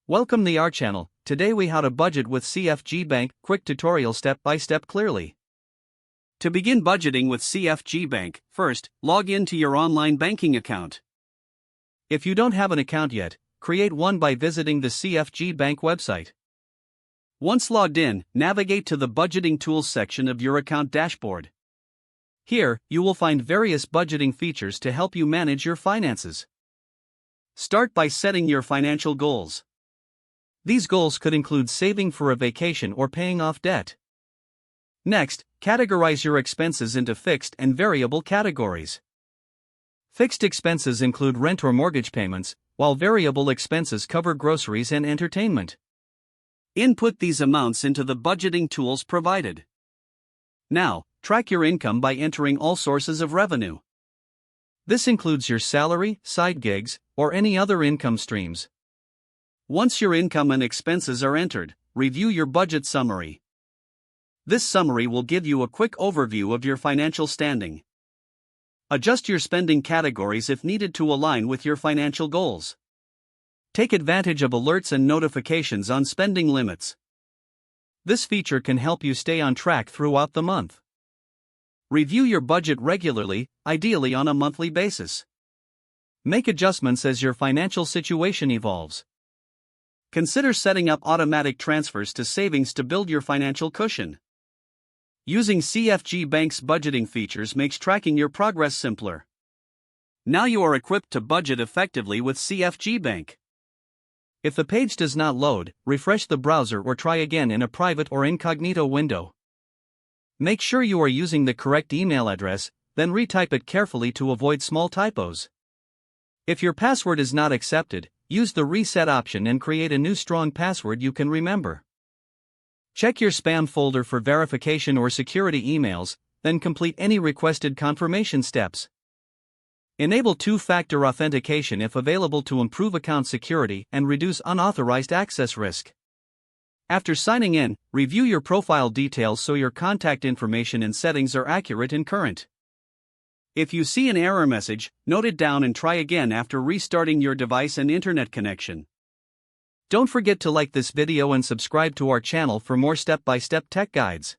Welcome to our channel. Today we how to budget with CFG Bank, quick tutorial step by step clearly. To begin budgeting with CFG Bank, first, log in to your online banking account. If you don't have an account yet, create one by visiting the CFG Bank website. Once logged in, navigate to the Budgeting Tools section of your account dashboard. Here, you will find various budgeting features to help you manage your finances. Start by setting your financial goals. These goals could include saving for a vacation or paying off debt. Next, categorize your expenses into fixed and variable categories. Fixed expenses include rent or mortgage payments, while variable expenses cover groceries and entertainment. Input these amounts into the budgeting tools provided. Now, track your income by entering all sources of revenue. This includes your salary, side gigs, or any other income streams. Once your income and expenses are entered, review your budget summary. This summary will give you a quick overview of your financial standing. Adjust your spending categories if needed to align with your financial goals. Take advantage of alerts and notifications on spending limits. This feature can help you stay on track throughout the month. Review your budget regularly, ideally on a monthly basis. Make adjustments as your financial situation evolves. Consider setting up automatic transfers to savings to build your financial cushion. Using CFG Bank's budgeting features makes tracking your progress simpler. Now you are equipped to budget effectively with CFG Bank. If the page does not load, refresh the browser or try again in a private or incognito window. Make sure you are using the correct email address, then retype it carefully to avoid small typos. If your password is not accepted, use the reset option and create a new strong password you can remember. Check your spam folder for verification or security emails, then complete any requested confirmation steps. Enable two-factor authentication if available to improve account security and reduce unauthorized access risk. After signing in, review your profile details so your contact information and settings are accurate and current. If you see an error message, note it down and try again after restarting your device and internet connection. Don't forget to like this video and subscribe to our channel for more step-by-step tech guides.